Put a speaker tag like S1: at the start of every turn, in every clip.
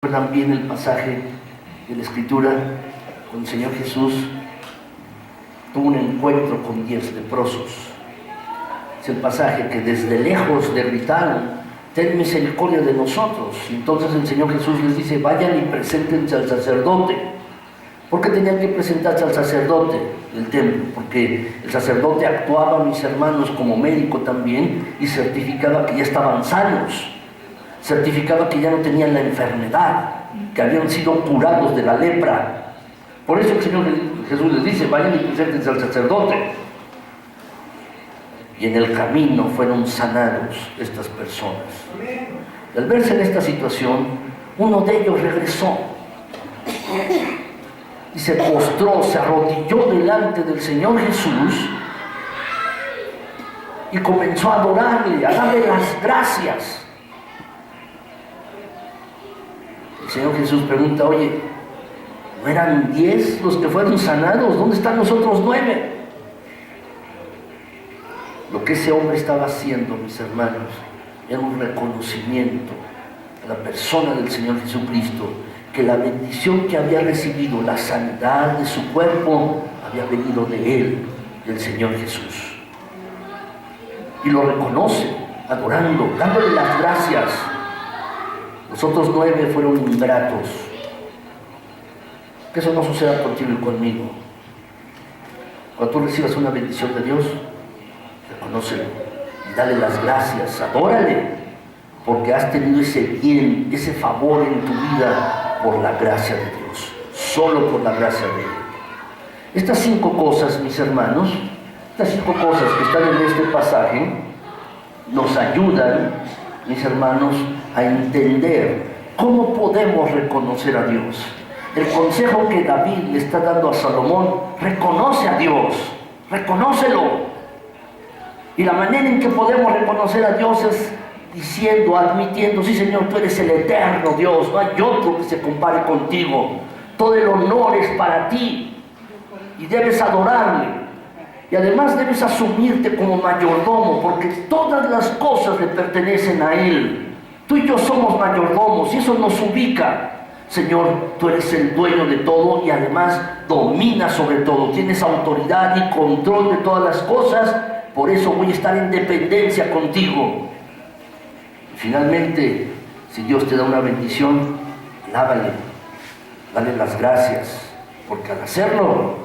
S1: Recuerdan bien el pasaje de la Escritura cuando el Señor Jesús tuvo un encuentro con 10 leprosos. Es el pasaje que desde lejos le gritaron: ten misericordia de nosotros. Y entonces el Señor Jesús les dice: vayan y preséntense al sacerdote. ¿Por qué tenían que presentarse al sacerdote del templo? Porque el sacerdote actuaba, mis hermanos, como médico también, y certificaba que ya estaban sanos, certificaba que ya no tenían la enfermedad, que habían sido curados de la lepra. Por eso el Señor Jesús les dice: vayan y preséntense al sacerdote. Y en el camino fueron sanados estas personas. Y al verse en esta situación, uno de ellos regresó y se postró, se arrodilló delante del Señor Jesús y comenzó a adorarle, a darle las gracias. El Señor Jesús pregunta: oye, ¿no eran 10 los que fueron sanados? ¿Dónde están los otros 9? Lo que ese hombre estaba haciendo, mis hermanos, era un reconocimiento a la persona del Señor Jesucristo, que la bendición que había recibido, la sanidad de su cuerpo, había venido de Él, del Señor Jesús. Y lo reconoce, adorando, dándole las gracias. Los otros 9 fueron ingratos. Que eso no suceda contigo y conmigo. Cuando tú recibas una bendición de Dios, reconócelo y dale las gracias, adórale, porque has tenido ese bien, ese favor en tu vida por la gracia de Dios, solo por la gracia de Él. Estas 5 cosas, mis hermanos, estas 5 cosas que están en este pasaje, nos ayudan, mis hermanos, a entender cómo podemos reconocer a Dios. El consejo que David le está dando a Salomón: reconoce a Dios, reconócelo. Y la manera en que podemos reconocer a Dios es diciendo, admitiendo: sí, Señor, tú eres el eterno Dios, no hay otro que se compare contigo, todo el honor es para ti, y debes adorarle, y además debes asumirte como mayordomo, porque todas las cosas le pertenecen a Él. Tú y yo somos mayordomos, y eso nos ubica. Señor, tú eres el dueño de todo, y además dominas sobre todo, tienes autoridad y control de todas las cosas. Por eso voy a estar en dependencia contigo. Y finalmente, si Dios te da una bendición, alábale, dale las gracias, porque al hacerlo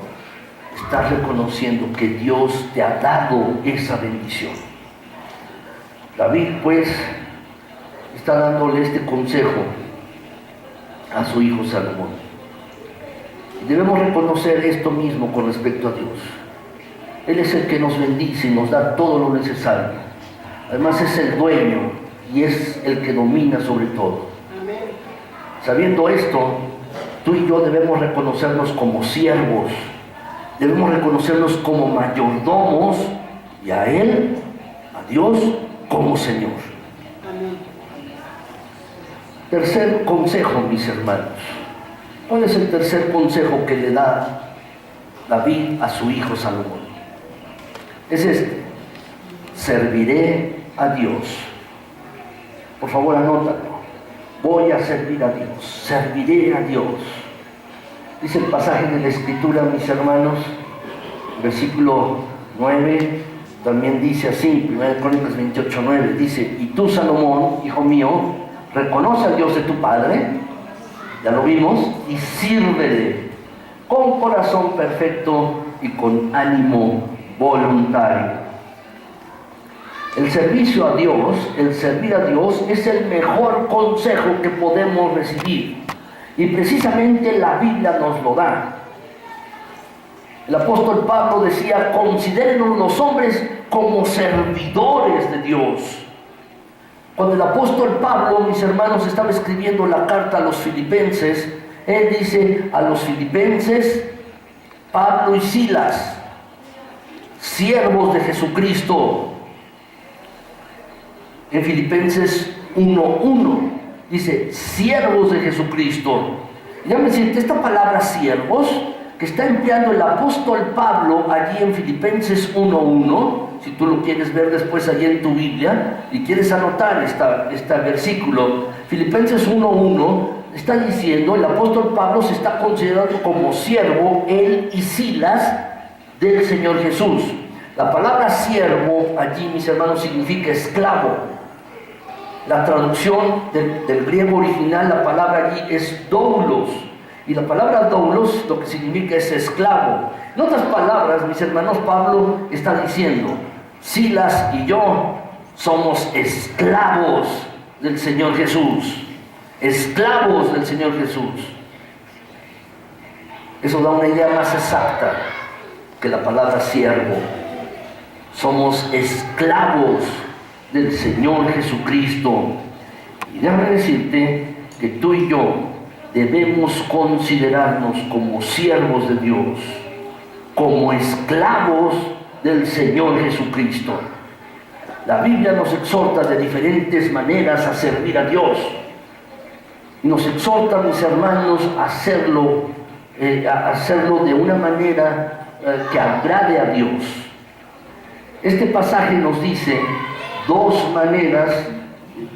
S1: estás reconociendo que Dios te ha dado esa bendición. David, pues, está dándole este consejo a su hijo Salomón. Y debemos reconocer esto mismo con respecto a Dios. Él es el que nos bendice y nos da todo lo necesario. Además es el dueño y es el que domina sobre todo. Amén. Sabiendo esto, tú y yo debemos reconocernos como siervos, debemos reconocernos como mayordomos, y a Él, a Dios, como Señor. Amén. Tercer consejo, mis hermanos. ¿Cuál es el tercer consejo que le da David a su hijo Salomón? Es este: serviré a Dios. Por favor, anótalo. Voy a servir a Dios, serviré a Dios. Dice el pasaje de la Escritura, mis hermanos, versículo 9, también dice así, 1 Crónicas 28, 9, dice: y tú, Salomón, hijo mío, reconoce al Dios de tu padre, ya lo vimos, y sírvele con corazón perfecto y con ánimo voluntario. El servicio a Dios, el servir a Dios, es el mejor consejo que podemos recibir, y precisamente la Biblia nos lo da. El apóstol Pablo decía: considérenos los hombres como servidores de Dios. Cuando el apóstol Pablo, mis hermanos, estaba escribiendo la carta a los filipenses, él dice a los filipenses: Pablo y Silas, siervos de Jesucristo. En Filipenses 1:1 dice: siervos de Jesucristo. Ya me siente esta palabra siervos que está empleando el apóstol Pablo allí en Filipenses 1:1. Si tú lo quieres ver después allí en tu Biblia y quieres anotar este versículo, Filipenses 1:1 está diciendo, el apóstol Pablo se está considerando como siervo, él y Silas, del Señor Jesús. La palabra siervo allí, mis hermanos, significa esclavo. La traducción del griego original, la palabra allí es doulos. Y la palabra doulos lo que significa es esclavo. En otras palabras, mis hermanos, Pablo está diciendo, Silas y yo somos esclavos del Señor Jesús. Esclavos del Señor Jesús. Eso da una idea más exacta que la palabra siervo. Somos esclavos del Señor Jesucristo. Y déjame decirte que tú y yo debemos considerarnos como siervos de Dios, como esclavos del Señor Jesucristo. La Biblia nos exhorta de diferentes maneras a servir a Dios. Y nos exhorta, mis hermanos, a hacerlo de una manera que agrade a Dios. Este pasaje nos dice dos maneras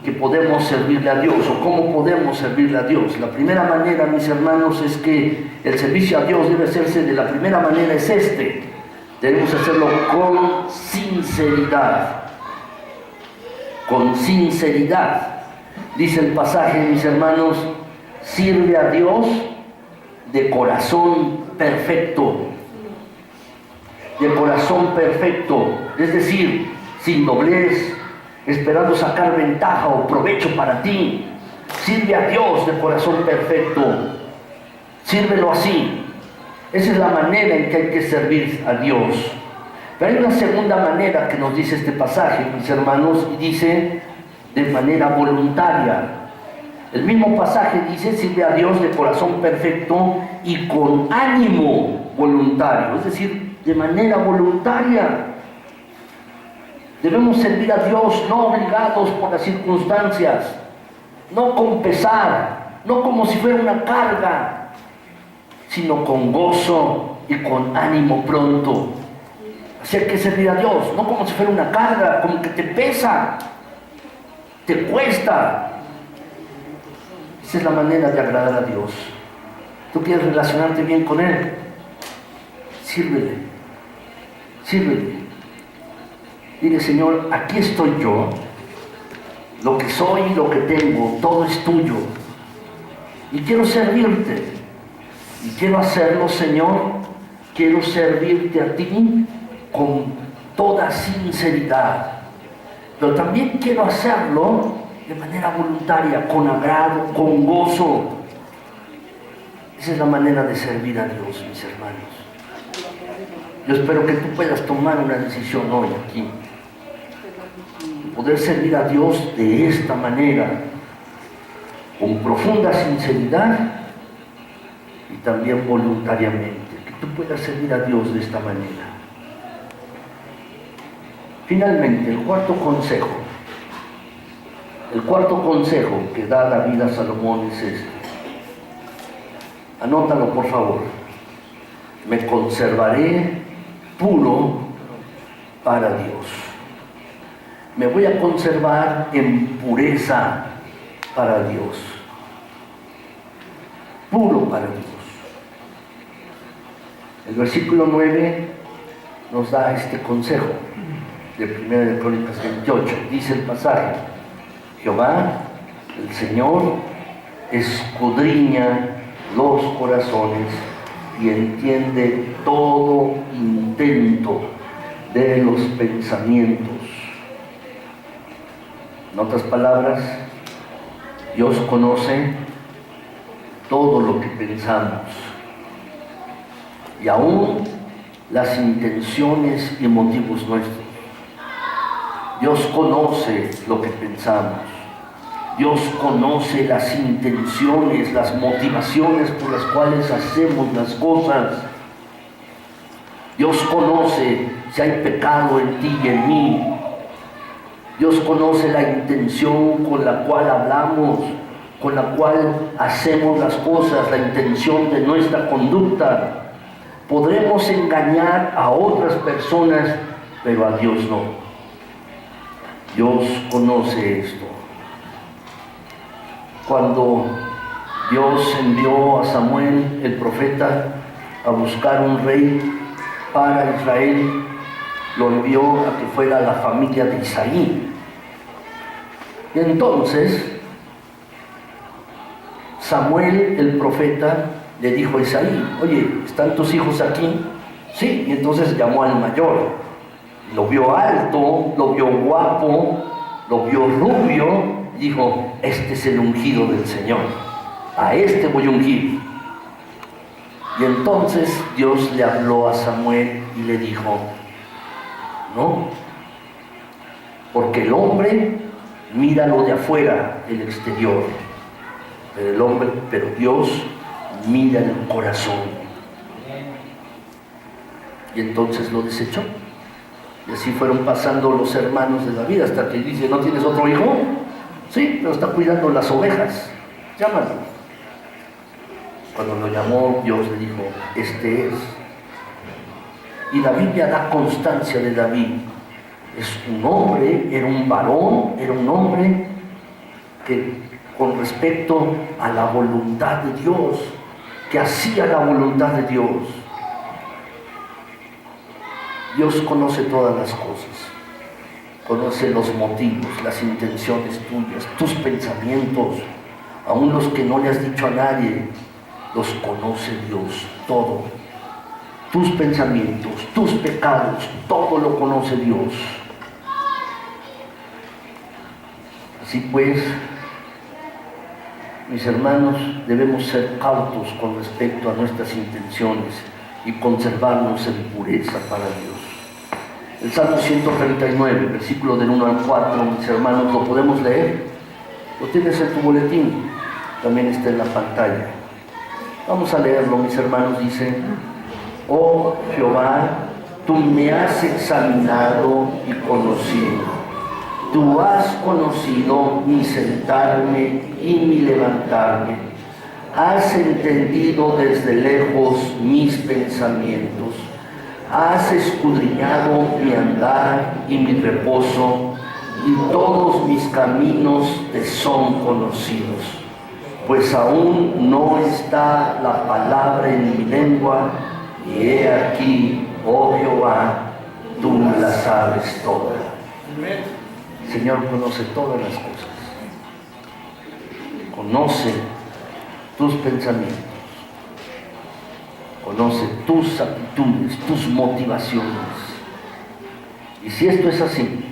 S1: que podemos servirle a Dios, o cómo podemos servirle a Dios. La primera manera, mis hermanos, es que el servicio a Dios debe hacerse de la primera manera, es debemos hacerlo con sinceridad. Con sinceridad. Dice el pasaje, mis hermanos, sirve a Dios de corazón perfecto. De corazón perfecto, es decir, sin doblez, esperando sacar ventaja o provecho para ti. Sirve a Dios de corazón perfecto. Sírvelo así. Esa es la manera en que hay que servir a Dios. Pero hay una segunda manera que nos dice este pasaje, mis hermanos, y dice de manera voluntaria. El mismo pasaje dice, sirve a Dios de corazón perfecto y con ánimo voluntario, es decir, de manera voluntaria. Debemos servir a Dios no obligados por las circunstancias, no con pesar, no como si fuera una carga, sino con gozo y con ánimo pronto. Así hay que servir a Dios, no como si fuera una carga, como que te pesa, te cuesta. Esa es la manera de agradar a Dios. ¿Tú quieres relacionarte bien con Él? Sírvele, sírvele. Dile, Señor, aquí estoy yo, lo que soy y lo que tengo, todo es tuyo. Y quiero servirte. Y quiero hacerlo, Señor, quiero servirte a ti con toda sinceridad. Pero también quiero hacerlo de manera voluntaria, con agrado, con gozo. Esa es la manera de servir a Dios, mis hermanos. Yo espero que tú puedas tomar una decisión hoy aquí. Poder servir a Dios de esta manera, con profunda sinceridad y también voluntariamente. Que tú puedas servir a Dios de esta manera. Finalmente, el cuarto consejo. El cuarto consejo que da David a Salomón es este. Anótalo, por favor. Me conservaré puro para Dios. Me voy a conservar en pureza para Dios. Puro para Dios. El versículo 9 nos da este consejo de 1 de Crónicas 28. Dice el pasaje: Jehová, el Señor, escudriña los corazones y entiende todo intento de los pensamientos. En otras palabras, Dios conoce todo lo que pensamos y aún las intenciones y motivos nuestros. Dios conoce lo que pensamos. Dios conoce las intenciones, las motivaciones por las cuales hacemos las cosas. Dios conoce si hay pecado en ti y en mí. Dios conoce la intención con la cual hablamos, con la cual hacemos las cosas, la intención de nuestra conducta. Podremos engañar a otras personas, pero a Dios no. Dios conoce esto. Cuando Dios envió a Samuel, el profeta, a buscar un rey para Israel. Lo envió a que fuera la familia de Isaí. Y entonces Samuel, el profeta, le dijo a Isaí: oye, ¿están tus hijos aquí? Sí. Y entonces llamó al mayor. Lo vio alto, lo vio guapo, lo vio rubio, y dijo: este es el ungido del Señor, a este voy a ungir. Y entonces Dios le habló a Samuel y le dijo: no, porque el hombre mira lo de afuera, el exterior, pero Dios mira el corazón. Y entonces lo desechó. Y así fueron pasando los hermanos de David, hasta que dice: ¿no tienes otro hijo? Sí, pero está cuidando las ovejas, llámalo. Cuando lo llamó, Dios le dijo: este es. Y la Biblia da constancia de David. Es un hombre, era un varón, era un hombre que, con respecto a la voluntad de Dios, que hacía la voluntad de Dios. Dios conoce todas las cosas, conoce los motivos, las intenciones tuyas, tus pensamientos, aún los que no le has dicho a nadie, los conoce Dios, todo. Tus pensamientos, tus pecados, todo lo conoce Dios. Así pues, mis hermanos, debemos ser cautos con respecto a nuestras intenciones y conservarnos en pureza para Dios. El Salmo 139, versículo del 1 al 4, mis hermanos, ¿lo podemos leer? Lo tienes en tu boletín, también está en la pantalla. Vamos a leerlo, mis hermanos. Dice: oh Jehová, tú me has examinado y conocido. Tú has conocido mi sentarme y mi levantarme. Has entendido desde lejos mis pensamientos. Has escudriñado mi andar y mi reposo, y todos mis caminos te son conocidos. Pues aún no está la palabra en mi lengua, y he aquí, oh Jehová, tú la sabes toda. Señor conoce todas las cosas, conoce tus pensamientos, conoce tus actitudes, tus motivaciones. Y si esto es así,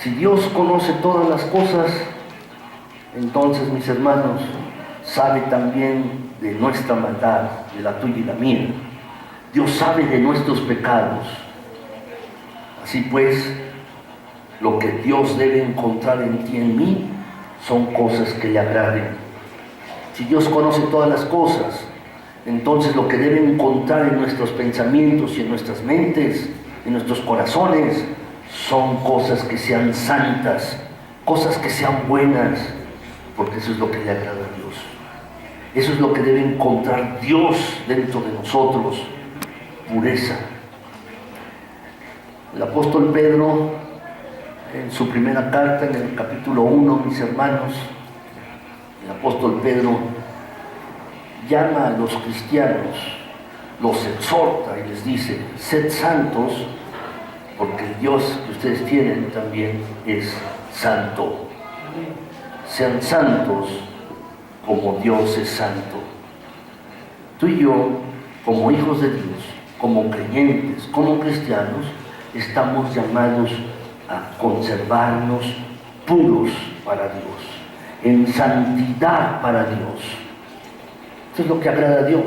S1: si Dios conoce todas las cosas, entonces, mis hermanos, sabe también de nuestra maldad, de la tuya y la mía. Dios sabe de nuestros pecados. Así pues, lo que Dios debe encontrar en ti y en mí son cosas que le agraden. Si Dios conoce todas las cosas, entonces lo que debe encontrar en nuestros pensamientos y en nuestras mentes, en nuestros corazones, son cosas que sean santas, cosas que sean buenas, porque eso es lo que le agrada a Dios. Eso es lo que debe encontrar Dios dentro de nosotros: pureza. El apóstol Pedro, en su primera carta, en el capítulo 1, mis hermanos, el apóstol Pedro llama a los cristianos, los exhorta y les dice: sed santos, porque el Dios que ustedes tienen también es santo. Sean santos como Dios es santo. Tú y yo, como hijos de Dios, como creyentes, como cristianos, estamos llamados a conservarnos puros para Dios, en santidad para Dios. Eso es lo que agrada a Dios.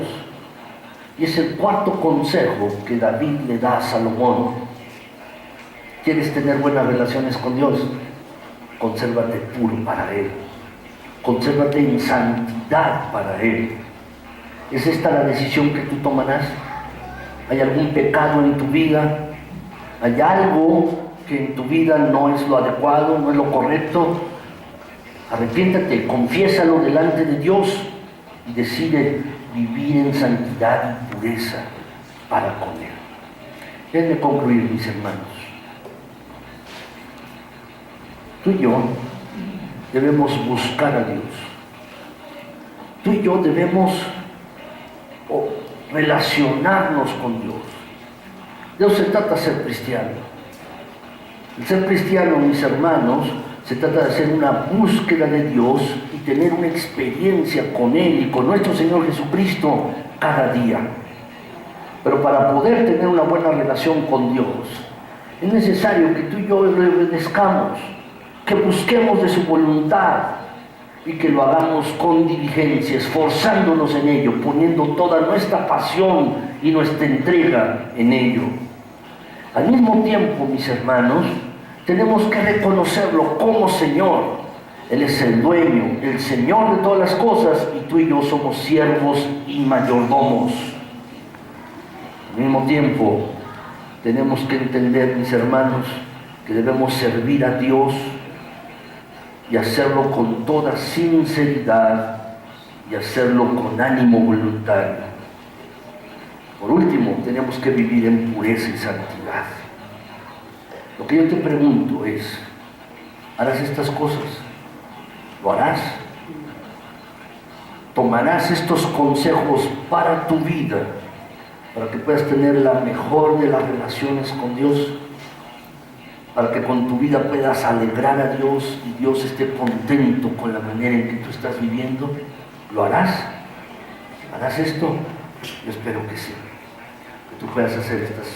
S1: Y es el cuarto consejo que David le da a Salomón. ¿Quieres tener buenas relaciones con Dios? Consérvate puro para Él. Consérvate en santidad para Él. ¿Es esta la decisión que tú tomarás? ¿Hay algún pecado en tu vida? ¿Hay algo que en tu vida no es lo adecuado, no es lo correcto? Arrepiéntate, confiésalo delante de Dios y decide vivir en santidad y pureza para con Él. Déjenme concluir, mis hermanos. Tú y yo debemos buscar a Dios. tú y yo debemos relacionarnos con Dios. De eso se trata ser cristiano. El ser cristiano, mis hermanos, se trata de hacer una búsqueda de Dios y tener una experiencia con Él y con nuestro Señor Jesucristo cada día. Pero para poder tener una buena relación con Dios, es necesario que tú y yo le obedezcamos, que busquemos de su voluntad y que lo hagamos con diligencia, esforzándonos en ello, poniendo toda nuestra pasión y nuestra entrega en ello. Al mismo tiempo, mis hermanos, tenemos que reconocerlo como Señor. Él es el dueño, el Señor de todas las cosas, y tú y yo somos siervos y mayordomos. Al mismo tiempo, tenemos que entender, mis hermanos, que debemos servir a Dios y hacerlo con toda sinceridad y hacerlo con ánimo voluntario. Por último, tenemos que vivir en pureza y santidad. Lo que yo te pregunto es, ¿harás estas cosas? ¿Lo harás? ¿Tomarás estos consejos para tu vida, para que puedas tener la mejor de las relaciones con Dios? Para que con tu vida puedas alegrar a Dios y Dios esté contento con la manera en que tú estás viviendo. ¿Lo harás? ¿Harás esto? Yo espero que sí. Que tú puedas hacer estas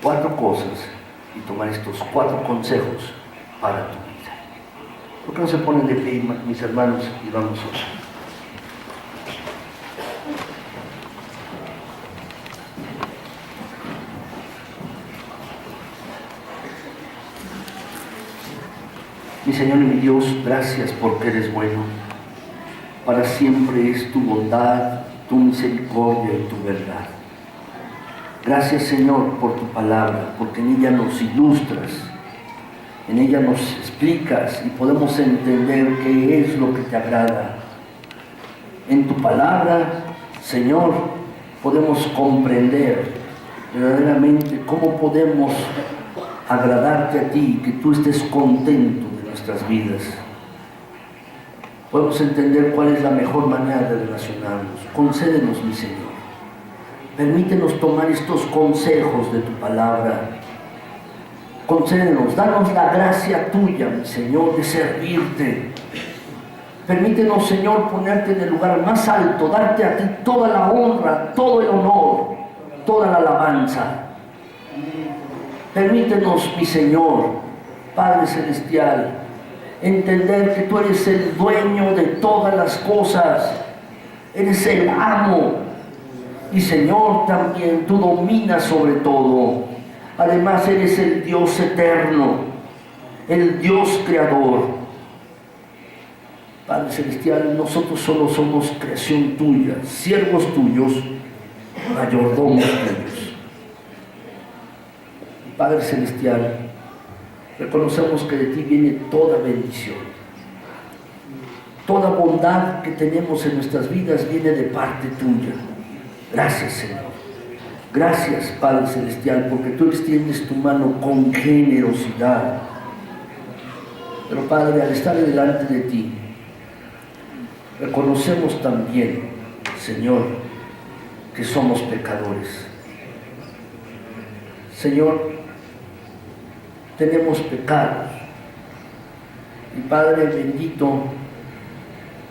S1: 4 cosas y tomar estos 4 consejos para tu vida. ¿Por qué no se ponen de pie, mis hermanos, y vamos a orar? Mi Señor y mi Dios, gracias porque eres bueno. Para siempre es tu bondad, tu misericordia y tu verdad. Gracias, Señor, por tu palabra, porque en ella nos ilustras, en ella nos explicas y podemos entender qué es lo que te agrada. En tu palabra, Señor, podemos comprender verdaderamente cómo podemos agradarte a ti, que tú estés contento nuestras vidas. Podemos entender cuál es la mejor manera de relacionarnos. Concédenos, mi Señor. Permítenos tomar estos consejos de tu palabra. Concédenos, danos la gracia tuya, mi Señor, de servirte. Permítenos, Señor, ponerte en el lugar más alto, darte a ti toda la honra, todo el honor, toda la alabanza. Permítenos, mi Señor, Padre Celestial, entender que tú eres el dueño de todas las cosas, eres el amo, y Señor, también tú dominas sobre todo. Además eres el Dios eterno, el Dios creador. Padre Celestial, nosotros solo somos creación tuya, siervos tuyos, mayordomos tuyos. Padre Celestial, reconocemos que de ti viene toda bendición. Toda bondad que tenemos en nuestras vidas viene de parte tuya. Gracias, Señor. Gracias, Padre Celestial, porque tú extiendes tu mano con generosidad. Pero, Padre, al estar delante de ti, reconocemos también, Señor, que somos pecadores. Señor, tenemos pecados. Y Padre bendito,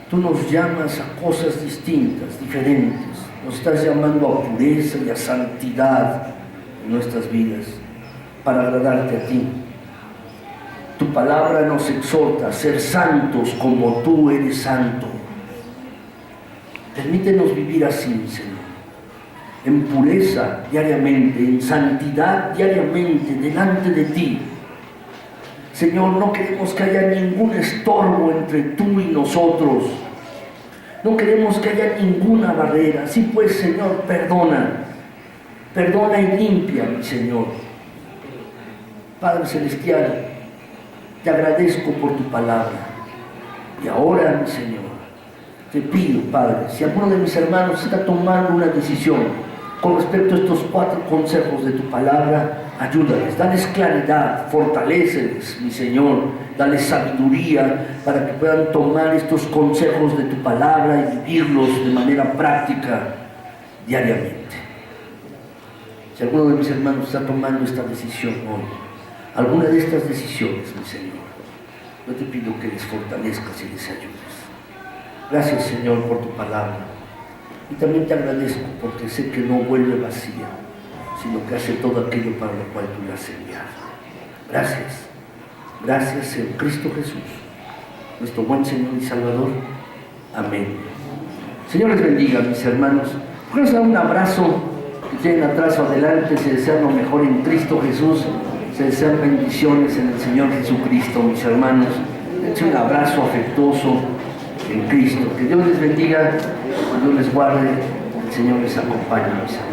S1: tú nos llamas a cosas distintas, diferentes. Nos estás llamando a pureza y a santidad en nuestras vidas para agradarte a ti. Tu palabra nos exhorta a ser santos como tú eres santo. Permítenos vivir así, Señor, en pureza diariamente, en santidad diariamente delante de ti. Señor, no queremos que haya ningún estorbo entre tú y nosotros. No queremos que haya ninguna barrera. Sí, pues, Señor, perdona. Perdona y limpia, mi Señor. Padre Celestial, te agradezco por tu palabra. Y ahora, mi Señor, te pido, Padre, si alguno de mis hermanos está tomando una decisión con respecto a estos 4 consejos de tu palabra, Ayúdales, dales claridad, fortaléceles, mi Señor, dales sabiduría para que puedan tomar estos consejos de tu palabra y vivirlos de manera práctica diariamente. Si alguno de mis hermanos está tomando esta decisión hoy, alguna de estas decisiones, mi Señor, yo te pido que les fortalezcas y les ayudes. Gracias, Señor, por tu palabra. Y también te agradezco porque sé que no vuelve vacía, sino que hace todo aquello para lo cual tú la has enviado. Gracias. Gracias en Cristo Jesús, nuestro buen Señor y Salvador. Amén. Señor les bendiga, mis hermanos. Les dar un abrazo, que tienen atrás o adelante, se desean lo mejor en Cristo Jesús, se desean bendiciones en el Señor Jesucristo, mis hermanos. Les un abrazo afectuoso en Cristo. Que Dios les bendiga, que Dios les guarde, el Señor les acompañe, mis hermanos.